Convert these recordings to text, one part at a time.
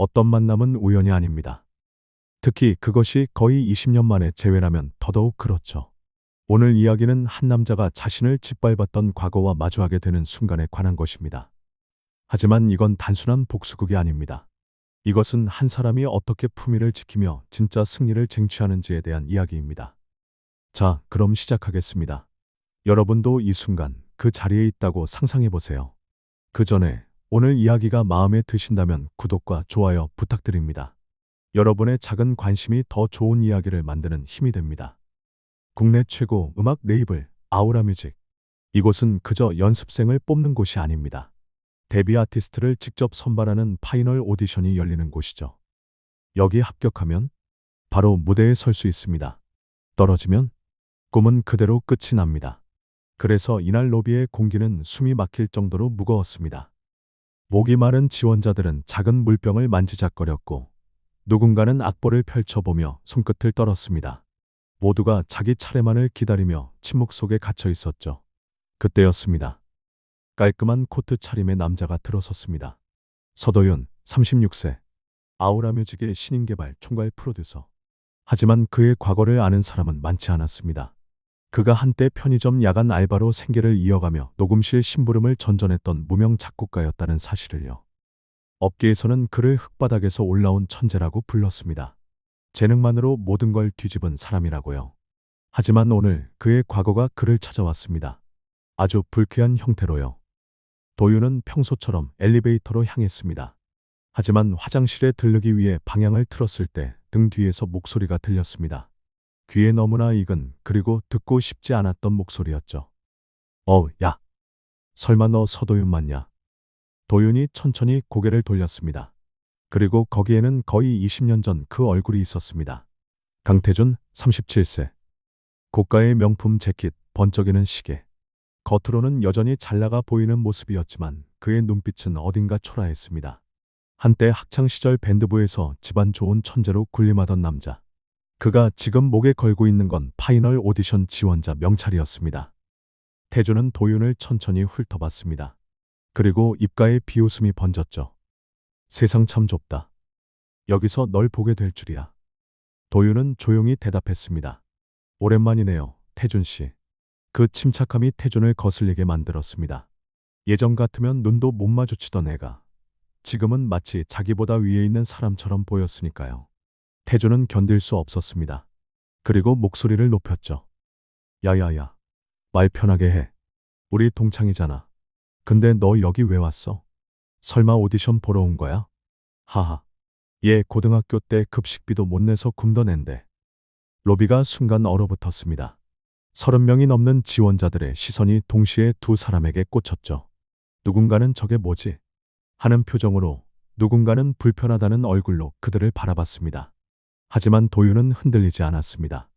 어떤 만남은 우연이 아닙니다. 특히 그것이 거의 20년 만에 재회라면 더더욱 그렇죠. 오늘 이야기는 한 남자가 자신을 짓밟았던 과거와 마주하게 되는 순간에 관한 것입니다. 하지만 이건 단순한 복수극이 아닙니다. 이것은 한 사람이 어떻게 품위를 지키며 진짜 승리를 쟁취하는지에 대한 이야기입니다. 자, 그럼 시작하겠습니다. 여러분도 이 순간 그 자리에 있다고 상상해 보세요. 그 전에 오늘 이야기가 마음에 드신다면 구독과 좋아요 부탁드립니다. 여러분의 작은 관심이 더 좋은 이야기를 만드는 힘이 됩니다. 국내 최고 음악 레이블 아우라뮤직. 이곳은 그저 연습생을 뽑는 곳이 아닙니다. 데뷔 아티스트를 직접 선발하는 파이널 오디션이 열리는 곳이죠. 여기 합격하면 바로 무대에 설 수 있습니다. 떨어지면 꿈은 그대로 끝이 납니다. 그래서 이날 로비의 공기는 숨이 막힐 정도로 무거웠습니다. 목이 마른 지원자들은 작은 물병을 만지작거렸고 누군가는 악보를 펼쳐보며 손끝을 떨었습니다. 모두가 자기 차례만을 기다리며 침묵 속에 갇혀 있었죠. 그때였습니다. 깔끔한 코트 차림의 남자가 들어섰습니다. 서도윤, 36세. 아우라뮤직의 신인개발 총괄 프로듀서. 하지만 그의 과거를 아는 사람은 많지 않았습니다. 그가 한때 편의점 야간 알바로 생계를 이어가며 녹음실 심부름을 전전했던 무명 작곡가였다는 사실을요. 업계에서는 그를 흙바닥에서 올라온 천재라고 불렀습니다. 재능만으로 모든 걸 뒤집은 사람이라고요. 하지만 오늘 그의 과거가 그를 찾아왔습니다. 아주 불쾌한 형태로요. 도윤은 평소처럼 엘리베이터로 향했습니다. 하지만 화장실에 들르기 위해 방향을 틀었을 때 등 뒤에서 목소리가 들렸습니다. 귀에 너무나 익은 그리고 듣고 싶지 않았던 목소리였죠. 야. 설마 너 서도윤 맞냐? 도윤이 천천히 고개를 돌렸습니다. 그리고 거기에는 거의 20년 전 그 얼굴이 있었습니다. 강태준, 37세. 고가의 명품 재킷, 번쩍이는 시계. 겉으로는 여전히 잘 나가 보이는 모습이었지만 그의 눈빛은 어딘가 초라했습니다. 한때 학창시절 밴드부에서 집안 좋은 천재로 군림하던 남자. 그가 지금 목에 걸고 있는 건 파이널 오디션 지원자 명찰이었습니다. 태준은 도윤을 천천히 훑어봤습니다. 그리고 입가에 비웃음이 번졌죠. 세상 참 좁다. 여기서 널 보게 될 줄이야. 도윤은 조용히 대답했습니다. 오랜만이네요, 태준 씨. 그 침착함이 태준을 거슬리게 만들었습니다. 예전 같으면 눈도 못 마주치던 애가 지금은 마치 자기보다 위에 있는 사람처럼 보였으니까요. 태준은 견딜 수 없었습니다. 그리고 목소리를 높였죠. 야야야, 말 편하게 해. 우리 동창이잖아. 근데 너 여기 왜 왔어? 설마 오디션 보러 온 거야? 하하. 얘 고등학교 때 급식비도 못 내서 굶던 앤데. 로비가 순간 얼어붙었습니다. 30명이 넘는 지원자들의 시선이 동시에 두 사람에게 꽂혔죠. 누군가는 저게 뭐지? 하는 표정으로, 누군가는 불편하다는 얼굴로 그들을 바라봤습니다. 하지만 도윤은 흔들리지 않았습니다.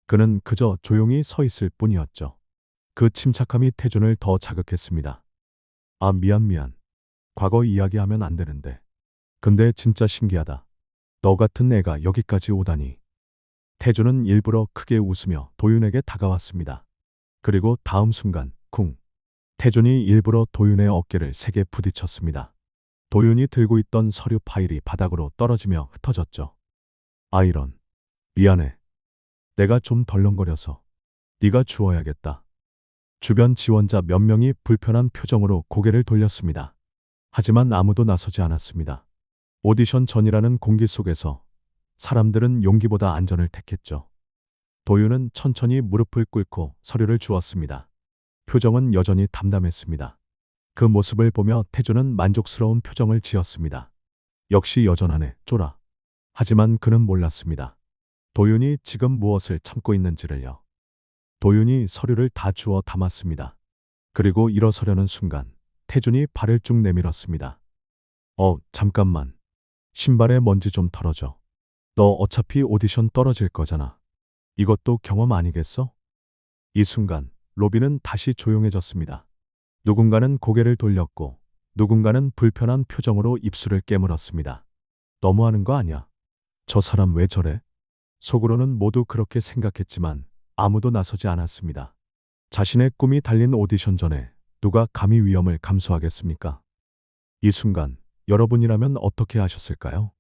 그는 그저 조용히 서 있을 뿐이었죠. 그 침착함이 태준을 더 자극했습니다. 아, 미안. 과거 이야기하면 안 되는데. 근데 진짜 신기하다. 너 같은 애가 여기까지 오다니. 태준은 일부러 크게 웃으며 도윤에게 다가왔습니다. 그리고 다음 순간, 쿵. 태준이 일부러 도윤의 어깨를 세게 부딪혔습니다. 도윤이 들고 있던 서류 파일이 바닥으로 떨어지며 흩어졌죠. 아, 이런. 미안해. 내가 좀 덜렁거려서. 네가 주워야겠다. 주변 지원자 몇 명이 불편한 표정으로 고개를 돌렸습니다. 하지만 아무도 나서지 않았습니다. 오디션 전이라는 공기 속에서 사람들은 용기보다 안전을 택했죠. 도윤은 천천히 무릎을 꿇고 서류를 주었습니다. 표정은 여전히 담담했습니다. 그 모습을 보며 태준은 만족스러운 표정을 지었습니다. 역시 여전하네, 쫄아. 하지만 그는 몰랐습니다. 도윤이 지금 무엇을 참고 있는지를요. 도윤이 서류를 다 주워 담았습니다. 그리고 일어서려는 순간 태준이 발을 쭉 내밀었습니다. 잠깐만. 신발에 먼지 좀 털어줘. 너 어차피 오디션 떨어질 거잖아. 이것도 경험 아니겠어? 이 순간 로비는 다시 조용해졌습니다. 누군가는 고개를 돌렸고 누군가는 불편한 표정으로 입술을 깨물었습니다. 너무하는 거 아니야? 저 사람 왜 저래? 속으로는 모두 그렇게 생각했지만 아무도 나서지 않았습니다. 자신의 꿈이 달린 오디션 전에 누가 감히 위험을 감수하겠습니까? 이 순간 여러분이라면 어떻게 하셨을까요?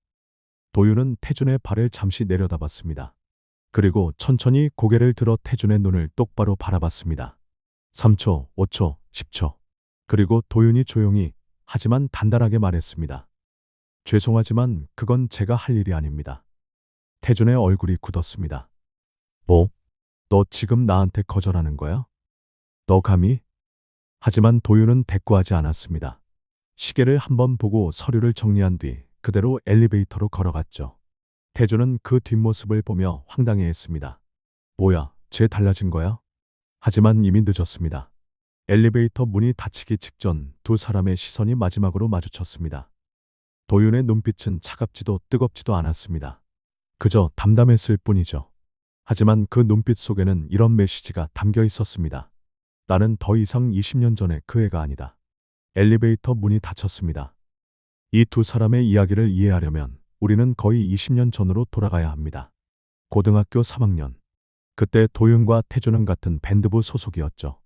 도윤은 태준의 발을 잠시 내려다봤습니다. 그리고 천천히 고개를 들어 태준의 눈을 똑바로 바라봤습니다. 3초, 5초, 10초. 그리고 도윤이 조용히 하지만 단단하게 말했습니다. 죄송하지만 그건 제가 할 일이 아닙니다. 태준의 얼굴이 굳었습니다. 뭐? 너 지금 나한테 거절하는 거야? 너 감히? 하지만 도윤은 대꾸하지 않았습니다. 시계를 한번 보고 서류를 정리한 뒤 그대로 엘리베이터로 걸어갔죠. 태준은 그 뒷모습을 보며 황당해했습니다. 뭐야, 쟤 달라진 거야? 하지만 이미 늦었습니다. 엘리베이터 문이 닫히기 직전 두 사람의 시선이 마지막으로 마주쳤습니다. 도윤의 눈빛은 차갑지도 뜨겁지도 않았습니다. 그저 담담했을 뿐이죠. 하지만 그 눈빛 속에는 이런 메시지가 담겨 있었습니다. 나는 더 이상 20년 전의 그 애가 아니다. 엘리베이터 문이 닫혔습니다. 이 두 사람의 이야기를 이해하려면 우리는 거의 20년 전으로 돌아가야 합니다. 고등학교 3학년. 그때 도윤과 태준은 같은 밴드부 소속이었죠.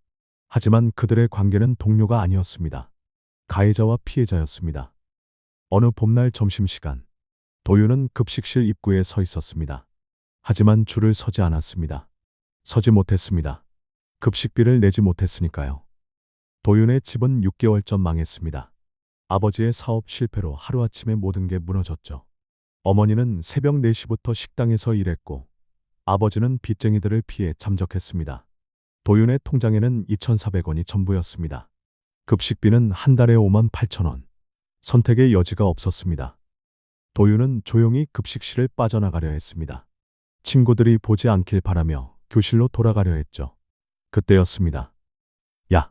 하지만 그들의 관계는 동료가 아니었습니다. 가해자와 피해자였습니다. 어느 봄날 점심시간, 도윤은 급식실 입구에 서 있었습니다. 하지만 줄을 서지 않았습니다. 서지 못했습니다. 급식비를 내지 못했으니까요. 도윤의 집은 6개월 전 망했습니다. 아버지의 사업 실패로 하루아침에 모든 게 무너졌죠. 어머니는 새벽 4시부터 식당에서 일했고 아버지는 빚쟁이들을 피해 잠적했습니다. 도윤의 통장에는 2,400원이 전부였습니다. 급식비는 한 달에 5만 8천 원. 선택의 여지가 없었습니다. 도윤은 조용히 급식실을 빠져나가려 했습니다. 친구들이 보지 않길 바라며 교실로 돌아가려 했죠. 그때였습니다. 야,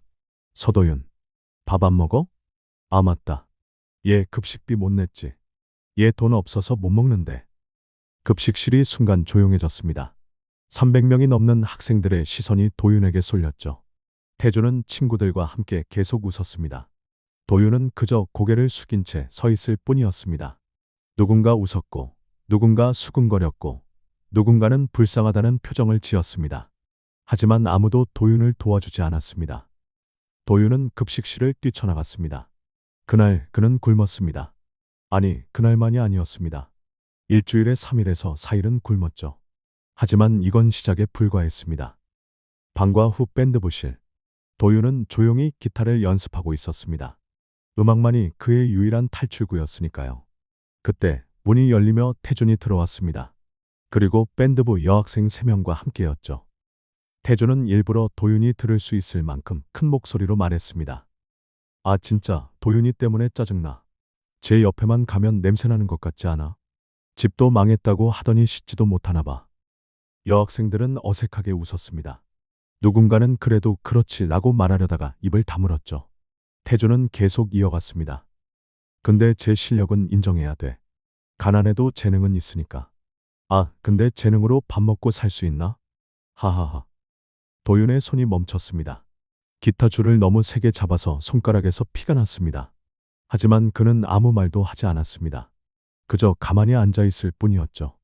서도윤, 밥 안 먹어? 아, 맞다. 얘 급식비 못 냈지. 얘 돈 없어서 못 먹는데. 급식실이 순간 조용해졌습니다. 300명이 넘는 학생들의 시선이 도윤에게 쏠렸죠. 태준은 친구들과 함께 계속 웃었습니다. 도윤은 그저 고개를 숙인 채 서 있을 뿐이었습니다. 누군가 웃었고, 누군가 수근거렸고, 누군가는 불쌍하다는 표정을 지었습니다. 하지만 아무도 도윤을 도와주지 않았습니다. 도윤은 급식실을 뛰쳐나갔습니다. 그날 그는 굶었습니다. 아니, 그날만이 아니었습니다. 일주일에 3일에서 4일은 굶었죠. 하지만 이건 시작에 불과했습니다. 방과 후 밴드부실. 도윤은 조용히 기타를 연습하고 있었습니다. 음악만이 그의 유일한 탈출구였으니까요. 그때 문이 열리며 태준이 들어왔습니다. 그리고 밴드부 여학생 3명과 함께였죠. 태준은 일부러 도윤이 들을 수 있을 만큼 큰 목소리로 말했습니다. 아, 진짜 도윤이 때문에 짜증나. 제 옆에만 가면 냄새나는 것 같지 않아? 집도 망했다고 하더니 씻지도 못하나 봐. 여학생들은 어색하게 웃었습니다. 누군가는 그래도 그렇지 라고 말하려다가 입을 다물었죠. 태준은 계속 이어갔습니다. 근데 제 실력은 인정해야 돼. 가난해도 재능은 있으니까. 아, 근데 재능으로 밥 먹고 살 수 있나? 하하하. 도윤의 손이 멈췄습니다. 기타 줄을 너무 세게 잡아서 손가락에서 피가 났습니다. 하지만 그는 아무 말도 하지 않았습니다. 그저 가만히 앉아 있을 뿐이었죠.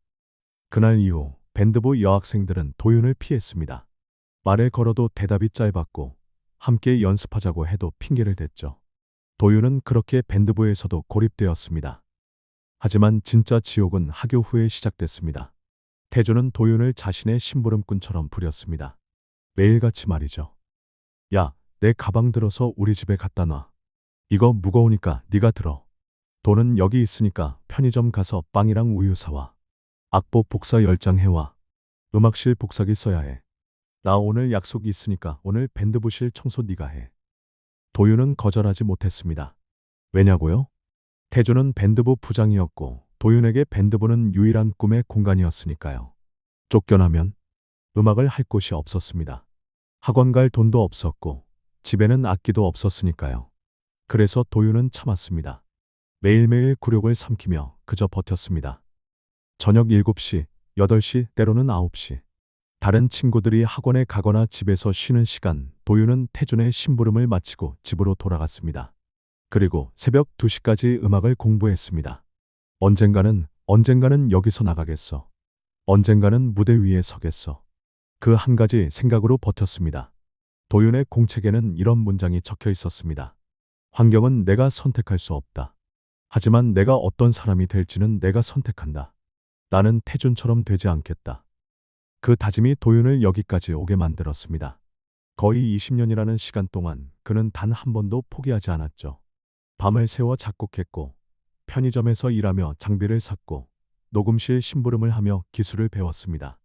그날 이후 밴드부 여학생들은 도윤을 피했습니다. 말을 걸어도 대답이 짧았고 함께 연습하자고 해도 핑계를 댔죠. 도윤은 그렇게 밴드부에서도 고립되었습니다. 하지만 진짜 지옥은 하교 후에 시작됐습니다. 태준은 도윤을 자신의 심부름꾼처럼 부렸습니다. 매일같이 말이죠. 야, 내 가방 들어서 우리 집에 갖다 놔. 이거 무거우니까 네가 들어. 돈은 여기 있으니까 편의점 가서 빵이랑 우유 사와. 악보 복사 10장 해와. 음악실 복사기 써야 해. 나 오늘 약속이 있으니까 오늘 밴드부실 청소 네가 해. 도윤은 거절하지 못했습니다. 왜냐고요? 태준은 밴드부 부장이었고 도윤에게 밴드부는 유일한 꿈의 공간이었으니까요. 쫓겨나면 음악을 할 곳이 없었습니다. 학원 갈 돈도 없었고 집에는 악기도 없었으니까요. 그래서 도윤은 참았습니다. 매일매일 굴욕을 삼키며 그저 버텼습니다. 저녁 7시, 8시, 때로는 9시. 다른 친구들이 학원에 가거나 집에서 쉬는 시간, 도윤은 태준의 심부름을 마치고 집으로 돌아갔습니다. 그리고 새벽 2시까지 음악을 공부했습니다. 언젠가는 여기서 나가겠어. 언젠가는 무대 위에 서겠어. 그 한 가지 생각으로 버텼습니다. 도윤의 공책에는 이런 문장이 적혀 있었습니다. 환경은 내가 선택할 수 없다. 하지만 내가 어떤 사람이 될지는 내가 선택한다. 나는 태준처럼 되지 않겠다. 그 다짐이 도윤을 여기까지 오게 만들었습니다. 거의 20년이라는 시간 동안 그는 단 한 번도 포기하지 않았죠. 밤을 새워 작곡했고, 편의점에서 일하며 장비를 샀고, 녹음실 심부름을 하며 기술을 배웠습니다.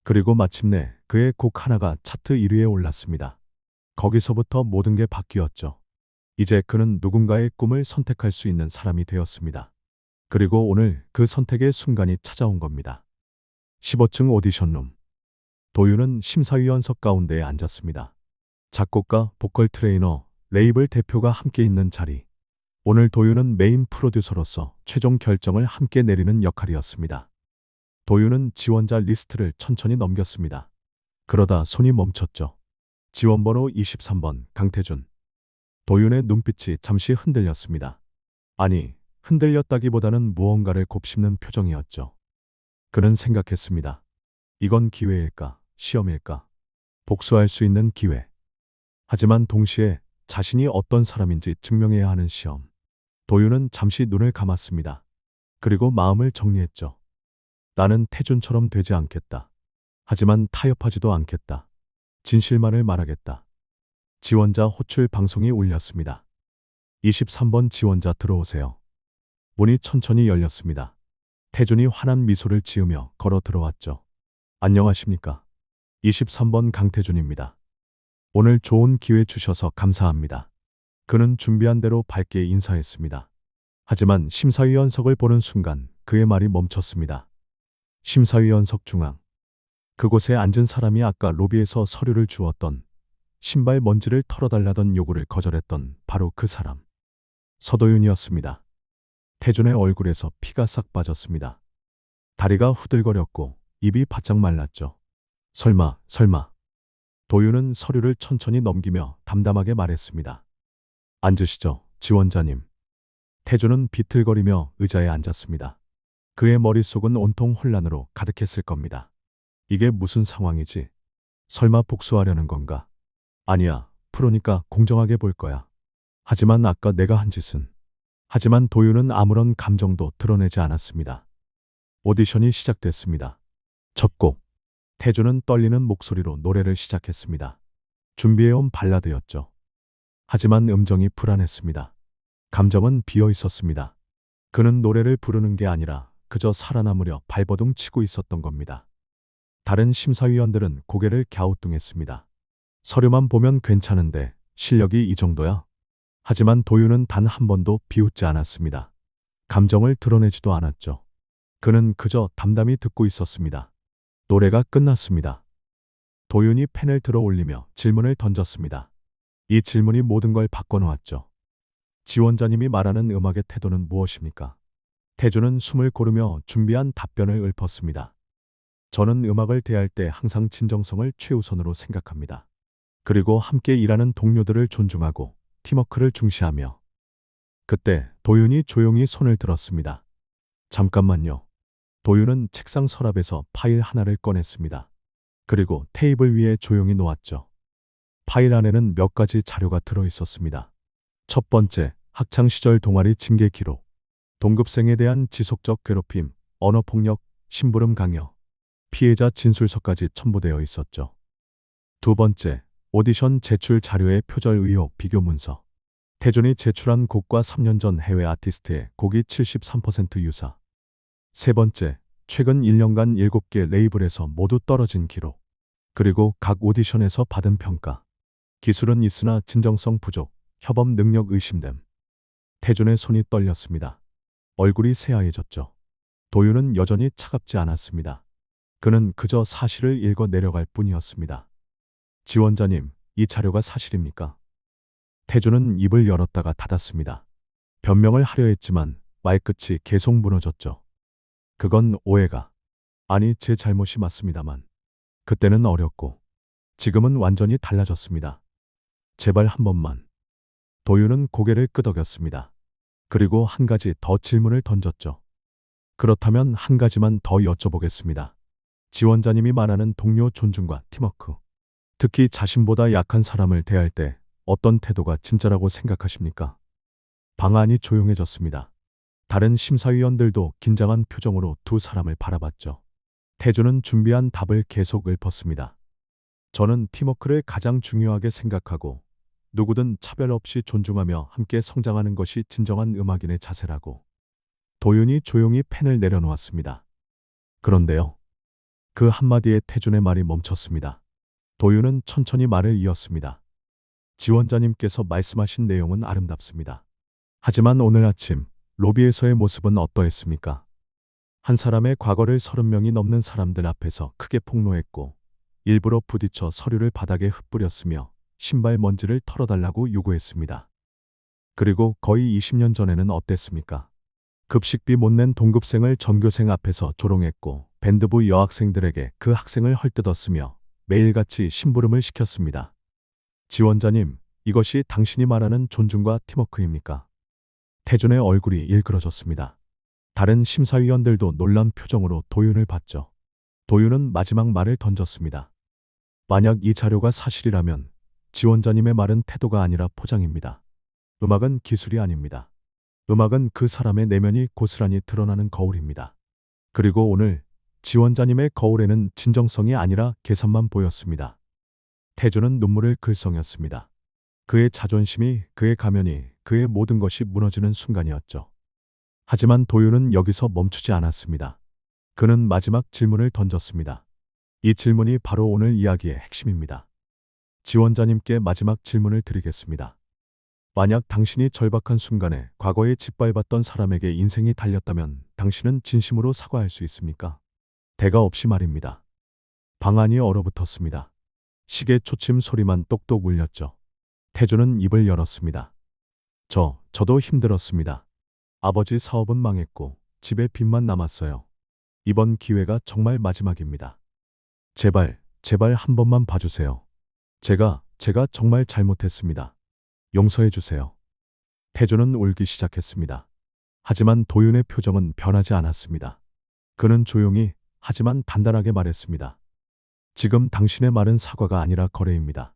그리고 마침내 그의 곡 하나가 차트 1위에 올랐습니다. 거기서부터 모든 게 바뀌었죠. 이제 그는 누군가의 꿈을 선택할 수 있는 사람이 되었습니다. 그리고 오늘 그 선택의 순간이 찾아온 겁니다. 15층 오디션룸. 도윤은 심사위원석 가운데에 앉았습니다. 작곡가, 보컬 트레이너, 레이블 대표가 함께 있는 자리. 오늘 도윤은 메인 프로듀서로서 최종 결정을 함께 내리는 역할이었습니다. 도윤은 지원자 리스트를 천천히 넘겼습니다. 그러다 손이 멈췄죠. 지원번호 23번 강태준. 도윤의 눈빛이 잠시 흔들렸습니다. 아니, 흔들렸다기보다는 무언가를 곱씹는 표정이었죠. 그는 생각했습니다. 이건 기회일까, 시험일까? 복수할 수 있는 기회. 하지만 동시에 자신이 어떤 사람인지 증명해야 하는 시험. 도윤은 잠시 눈을 감았습니다. 그리고 마음을 정리했죠. 나는 태준처럼 되지 않겠다. 하지만 타협하지도 않겠다. 진실만을 말하겠다. 지원자 호출 방송이 울렸습니다. 23번 지원자 들어오세요. 문이 천천히 열렸습니다. 태준이 환한 미소를 지으며 걸어 들어왔죠. 안녕하십니까. 23번 강태준입니다. 오늘 좋은 기회 주셔서 감사합니다. 그는 준비한 대로 밝게 인사했습니다. 하지만 심사위원석을 보는 순간 그의 말이 멈췄습니다. 심사위원석 중앙. 그곳에 앉은 사람이 아까 로비에서 서류를 주었던, 신발 먼지를 털어달라던 요구를 거절했던 바로 그 사람. 서도윤이었습니다. 태준의 얼굴에서 피가 싹 빠졌습니다. 다리가 후들거렸고 입이 바짝 말랐죠. 설마. 도윤은 서류를 천천히 넘기며 담담하게 말했습니다. 앉으시죠, 지원자님. 태준은 비틀거리며 의자에 앉았습니다. 그의 머릿속은 온통 혼란으로 가득했을 겁니다. 이게 무슨 상황이지? 설마 복수하려는 건가? 아니야, 프로니까 공정하게 볼 거야. 하지만 아까 내가 한 짓은. 하지만 도윤은 아무런 감정도 드러내지 않았습니다. 오디션이 시작됐습니다. 첫 곡. 태준은 떨리는 목소리로 노래를 시작했습니다. 준비해온 발라드였죠. 하지만 음정이 불안했습니다. 감정은 비어 있었습니다. 그는 노래를 부르는 게 아니라 그저 살아남으려 발버둥 치고 있었던 겁니다. 다른 심사위원들은 고개를 갸우뚱했습니다. 서류만 보면 괜찮은데 실력이 이 정도야? 하지만 도윤은 단 한 번도 비웃지 않았습니다. 감정을 드러내지도 않았죠. 그는 그저 담담히 듣고 있었습니다. 노래가 끝났습니다. 도윤이 펜을 들어 올리며 질문을 던졌습니다. 이 질문이 모든 걸 바꿔놓았죠. 지원자님이 말하는 음악의 태도는 무엇입니까? 태준은 숨을 고르며 준비한 답변을 읊었습니다. 저는 음악을 대할 때 항상 진정성을 최우선으로 생각합니다. 그리고 함께 일하는 동료들을 존중하고 팀워크를 중시하며. 그때 도윤이 조용히 손을 들었습니다. 잠깐만요. 도윤은 책상 서랍에서 파일 하나를 꺼냈습니다. 그리고 테이블 위에 조용히 놓았죠. 파일 안에는 몇 가지 자료가 들어 있었습니다. 첫 번째, 학창시절 동아리 징계 기록, 동급생에 대한 지속적 괴롭힘, 언어폭력, 심부름 강요, 피해자 진술서까지 첨부되어 있었죠. 두 번째, 오디션 제출 자료의 표절 의혹 비교 문서. 태준이 제출한 곡과 3년 전 해외 아티스트의 곡이 73% 유사. 세 번째, 최근 1년간 7개 레이블에서 모두 떨어진 기록. 그리고 각 오디션에서 받은 평가. 기술은 있으나 진정성 부족, 협업 능력 의심됨. 태준의 손이 떨렸습니다. 얼굴이 새하얘졌죠. 도윤은 여전히 차갑지 않았습니다. 그는 그저 사실을 읽어 내려갈 뿐이었습니다. 지원자님, 이 자료가 사실입니까? 태준은 입을 열었다가 닫았습니다. 변명을 하려 했지만 말끝이 계속 무너졌죠. 그건 오해가. 아니, 제 잘못이 맞습니다만. 그때는 어렸고, 지금은 완전히 달라졌습니다. 제발 한 번만. 도윤은 고개를 끄덕였습니다. 그리고 한 가지 더 질문을 던졌죠. 그렇다면 한 가지만 더 여쭤보겠습니다. 지원자님이 말하는 동료 존중과 팀워크. 특히 자신보다 약한 사람을 대할 때 어떤 태도가 진짜라고 생각하십니까? 방 안이 조용해졌습니다. 다른 심사위원들도 긴장한 표정으로 두 사람을 바라봤죠. 태주는 준비한 답을 계속 읊었습니다. 저는 팀워크를 가장 중요하게 생각하고 누구든 차별 없이 존중하며 함께 성장하는 것이 진정한 음악인의 자세라고. 도윤이 조용히 펜을 내려놓았습니다. 그런데요. 그 한마디에 태준의 말이 멈췄습니다. 도윤은 천천히 말을 이었습니다. 지원자님께서 말씀하신 내용은 아름답습니다. 하지만 오늘 아침 로비에서의 모습은 어떠했습니까? 한 사람의 과거를 30명이 넘는 사람들 앞에서 크게 폭로했고 일부러 부딪혀 서류를 바닥에 흩뿌렸으며 신발 먼지를 털어달라고 요구했습니다. 그리고 거의 20년 전에는 어땠습니까? 급식비 못 낸 동급생을 전교생 앞에서 조롱했고 밴드부 여학생들에게 그 학생을 헐뜯었으며 매일같이 심부름을 시켰습니다. 지원자님, 이것이 당신이 말하는 존중과 팀워크입니까? 태준의 얼굴이 일그러졌습니다. 다른 심사위원들도 놀란 표정으로 도윤을 봤죠. 도윤은 마지막 말을 던졌습니다. 만약 이 자료가 사실이라면 지원자님의 말은 태도가 아니라 포장입니다. 음악은 기술이 아닙니다. 음악은 그 사람의 내면이 고스란히 드러나는 거울입니다. 그리고 오늘 지원자님의 거울에는 진정성이 아니라 계산만 보였습니다. 태주는 눈물을 글썽였습니다. 그의 자존심이, 그의 가면이, 그의 모든 것이 무너지는 순간이었죠. 하지만 도윤은 여기서 멈추지 않았습니다. 그는 마지막 질문을 던졌습니다. 이 질문이 바로 오늘 이야기의 핵심입니다. 지원자님께 마지막 질문을 드리겠습니다. 만약 당신이 절박한 순간에 과거에 짓밟았던 사람에게 인생이 달렸다면 당신은 진심으로 사과할 수 있습니까? 대가 없이 말입니다. 방 안이 얼어붙었습니다. 시계 초침 소리만 똑똑 울렸죠. 태주는 입을 열었습니다. 저도 힘들었습니다. 아버지 사업은 망했고 집에 빚만 남았어요. 이번 기회가 정말 마지막입니다. 제발 한 번만 봐주세요. 제가 정말 잘못했습니다. 용서해 주세요. 태주는 울기 시작했습니다. 하지만 도윤의 표정은 변하지 않았습니다. 그는 조용히 하지만 단단하게 말했습니다. 지금 당신의 말은 사과가 아니라 거래입니다.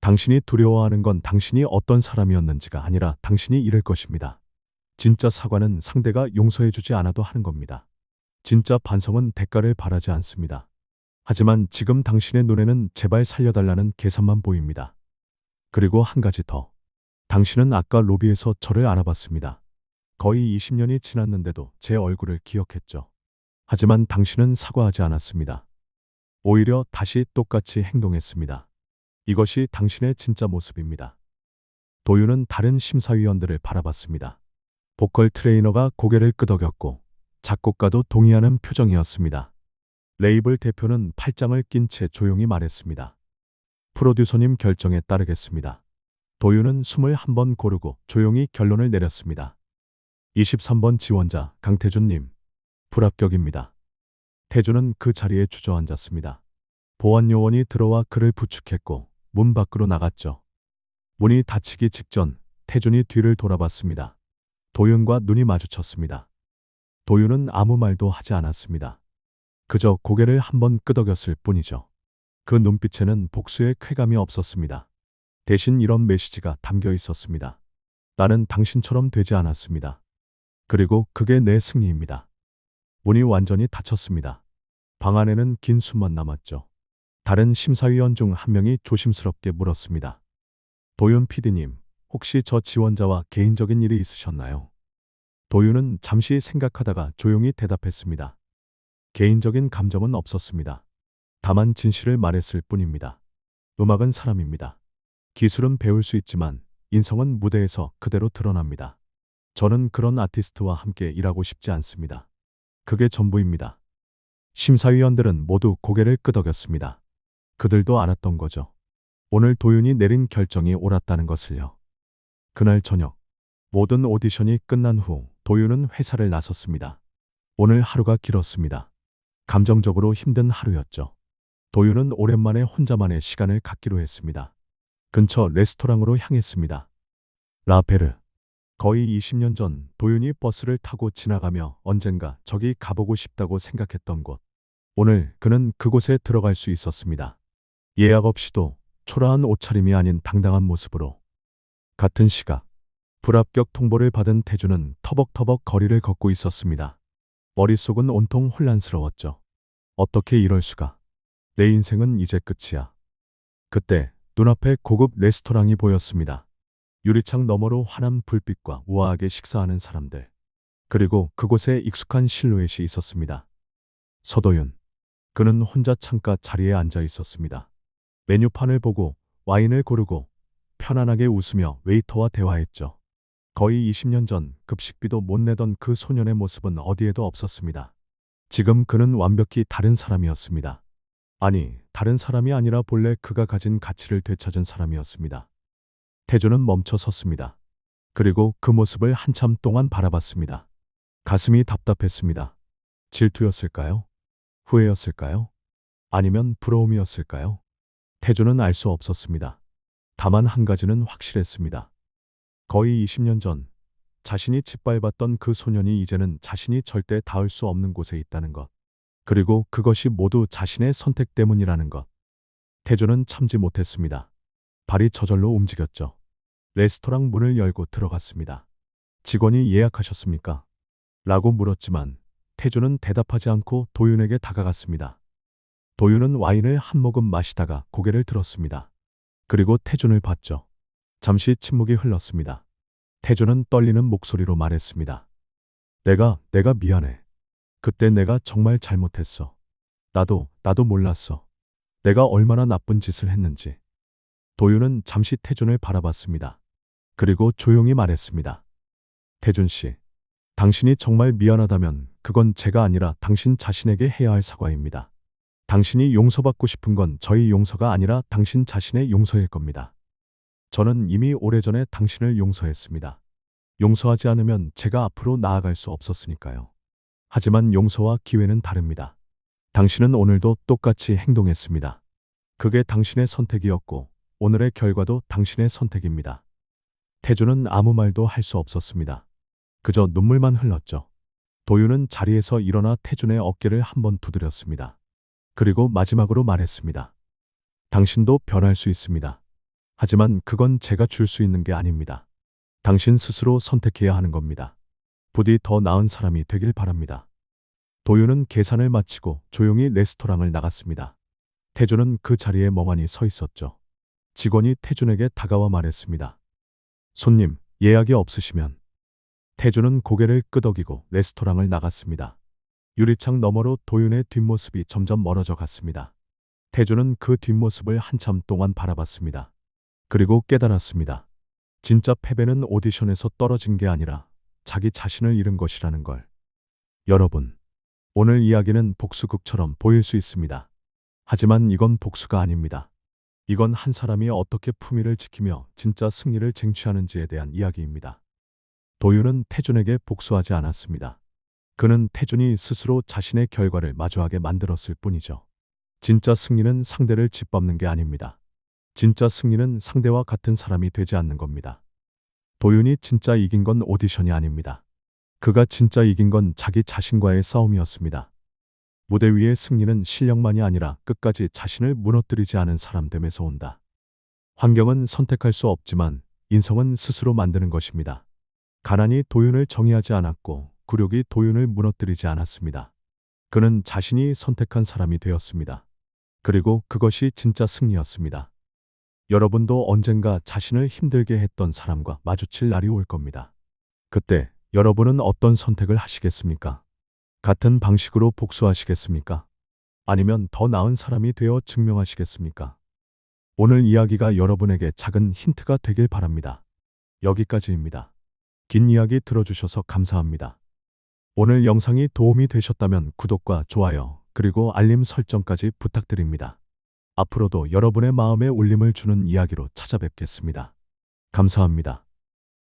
당신이 두려워하는 건 당신이 어떤 사람이었는지가 아니라 당신이 잃을 것입니다. 진짜 사과는 상대가 용서해 주지 않아도 하는 겁니다. 진짜 반성은 대가를 바라지 않습니다. 하지만 지금 당신의 눈에는 제발 살려달라는 계산만 보입니다. 그리고 한 가지 더. 당신은 아까 로비에서 저를 알아봤습니다. 거의 20년이 지났는데도 제 얼굴을 기억했죠. 하지만 당신은 사과하지 않았습니다. 오히려 다시 똑같이 행동했습니다. 이것이 당신의 진짜 모습입니다. 도윤은 다른 심사위원들을 바라봤습니다. 보컬 트레이너가 고개를 끄덕였고 작곡가도 동의하는 표정이었습니다. 레이블 대표는 팔짱을 낀 채 조용히 말했습니다. 프로듀서님 결정에 따르겠습니다. 도윤은 숨을 한 번 고르고 조용히 결론을 내렸습니다. 23번 지원자 강태준님, 불합격입니다. 태준은 그 자리에 주저앉았습니다. 보안 요원이 들어와 그를 부축했고 문 밖으로 나갔죠. 문이 닫히기 직전 태준이 뒤를 돌아봤습니다. 도윤과 눈이 마주쳤습니다. 도윤은 아무 말도 하지 않았습니다. 그저 고개를 한 번 끄덕였을 뿐이죠. 그 눈빛에는 복수의 쾌감이 없었습니다. 대신 이런 메시지가 담겨 있었습니다. 나는 당신처럼 되지 않았습니다. 그리고 그게 내 승리입니다. 문이 완전히 닫혔습니다. 방 안에는 긴 숨만 남았죠. 다른 심사위원 중 한 명이 조심스럽게 물었습니다. 도윤 PD님, 혹시 저 지원자와 개인적인 일이 있으셨나요? 도윤은 잠시 생각하다가 조용히 대답했습니다. 개인적인 감정은 없었습니다. 다만 진실을 말했을 뿐입니다. 음악은 사람입니다. 기술은 배울 수 있지만 인성은 무대에서 그대로 드러납니다. 저는 그런 아티스트와 함께 일하고 싶지 않습니다. 그게 전부입니다. 심사위원들은 모두 고개를 끄덕였습니다. 그들도 알았던 거죠. 오늘 도윤이 내린 결정이 옳았다는 것을요. 그날 저녁, 모든 오디션이 끝난 후 도윤은 회사를 나섰습니다. 오늘 하루가 길었습니다. 감정적으로 힘든 하루였죠. 도윤은 오랜만에 혼자만의 시간을 갖기로 했습니다. 근처 레스토랑으로 향했습니다. 라페르. 거의 20년 전 도윤이 버스를 타고 지나가며 언젠가 저기 가보고 싶다고 생각했던 곳. 오늘 그는 그곳에 들어갈 수 있었습니다. 예약 없이도 초라한 옷차림이 아닌 당당한 모습으로. 같은 시각 불합격 통보를 받은 태주는 터벅터벅 거리를 걷고 있었습니다. 머릿속은 온통 혼란스러웠죠. 어떻게 이럴 수가. 내 인생은 이제 끝이야. 그때 눈앞에 고급 레스토랑이 보였습니다. 유리창 너머로 환한 불빛과 우아하게 식사하는 사람들. 그리고 그곳에 익숙한 실루엣이 있었습니다. 서도윤. 그는 혼자 창가 자리에 앉아 있었습니다. 메뉴판을 보고 와인을 고르고 편안하게 웃으며 웨이터와 대화했죠. 거의 20년 전 급식비도 못 내던 그 소년의 모습은 어디에도 없었습니다. 지금 그는 완벽히 다른 사람이었습니다. 아니, 다른 사람이 아니라 본래 그가 가진 가치를 되찾은 사람이었습니다. 태주는 멈춰 섰습니다. 그리고 그 모습을 한참 동안 바라봤습니다. 가슴이 답답했습니다. 질투였을까요? 후회였을까요? 아니면 부러움이었을까요? 태주는 알 수 없었습니다. 다만 한 가지는 확실했습니다. 거의 20년 전 자신이 짓밟았던 그 소년이 이제는 자신이 절대 닿을 수 없는 곳에 있다는 것. 그리고 그것이 모두 자신의 선택 때문이라는 것. 태주는 참지 못했습니다. 발이 저절로 움직였죠. 레스토랑 문을 열고 들어갔습니다. 직원이 예약하셨습니까? 라고 물었지만 태주는 대답하지 않고 도윤에게 다가갔습니다. 도윤은 와인을 한 모금 마시다가 고개를 들었습니다. 그리고 태준을 봤죠. 잠시 침묵이 흘렀습니다. 태준은 떨리는 목소리로 말했습니다. 내가 미안해. 그때 내가 정말 잘못했어. 나도 몰랐어. 내가 얼마나 나쁜 짓을 했는지. 도윤은 잠시 태준을 바라봤습니다. 그리고 조용히 말했습니다. 태준 씨, 당신이 정말 미안하다면 그건 제가 아니라 당신 자신에게 해야 할 사과입니다. 당신이 용서받고 싶은 건 저희 용서가 아니라 당신 자신의 용서일 겁니다. 저는 이미 오래전에 당신을 용서했습니다. 용서하지 않으면 제가 앞으로 나아갈 수 없었으니까요. 하지만 용서와 기회는 다릅니다. 당신은 오늘도 똑같이 행동했습니다. 그게 당신의 선택이었고 오늘의 결과도 당신의 선택입니다. 태주는 아무 말도 할 수 없었습니다. 그저 눈물만 흘렀죠. 도윤은 자리에서 일어나 태준의 어깨를 한번 두드렸습니다. 그리고 마지막으로 말했습니다. 당신도 변할 수 있습니다. 하지만 그건 제가 줄 수 있는 게 아닙니다. 당신 스스로 선택해야 하는 겁니다. 부디 더 나은 사람이 되길 바랍니다. 도윤은 계산을 마치고 조용히 레스토랑을 나갔습니다. 태준은 그 자리에 멍하니 서 있었죠. 직원이 태준에게 다가와 말했습니다. 손님, 예약이 없으시면. 태준은 고개를 끄덕이고 레스토랑을 나갔습니다. 유리창 너머로 도윤의 뒷모습이 점점 멀어져 갔습니다. 태준은 그 뒷모습을 한참 동안 바라봤습니다. 그리고 깨달았습니다. 진짜 패배는 오디션에서 떨어진 게 아니라 자기 자신을 잃은 것이라는 걸. 여러분, 오늘 이야기는 복수극처럼 보일 수 있습니다. 하지만 이건 복수가 아닙니다. 이건 한 사람이 어떻게 품위를 지키며 진짜 승리를 쟁취하는지에 대한 이야기입니다. 도윤은 태준에게 복수하지 않았습니다. 그는 태준이 스스로 자신의 결과를 마주하게 만들었을 뿐이죠. 진짜 승리는 상대를 짓밟는 게 아닙니다. 진짜 승리는 상대와 같은 사람이 되지 않는 겁니다. 도윤이 진짜 이긴 건 오디션이 아닙니다. 그가 진짜 이긴 건 자기 자신과의 싸움이었습니다. 무대 위의 승리는 실력만이 아니라 끝까지 자신을 무너뜨리지 않은 사람됨에서 온다. 환경은 선택할 수 없지만 인성은 스스로 만드는 것입니다. 가난이 도윤을 정의하지 않았고 굴욕이 도윤을 무너뜨리지 않았습니다. 그는 자신이 선택한 사람이 되었습니다. 그리고 그것이 진짜 승리였습니다. 여러분도 언젠가 자신을 힘들게 했던 사람과 마주칠 날이 올 겁니다. 그때 여러분은 어떤 선택을 하시겠습니까? 같은 방식으로 복수하시겠습니까? 아니면 더 나은 사람이 되어 증명하시겠습니까? 오늘 이야기가 여러분에게 작은 힌트가 되길 바랍니다. 여기까지입니다. 긴 이야기 들어주셔서 감사합니다. 오늘 영상이 도움이 되셨다면 구독과 좋아요, 그리고 알림 설정까지 부탁드립니다. 앞으로도 여러분의 마음에 울림을 주는 이야기로 찾아뵙겠습니다. 감사합니다.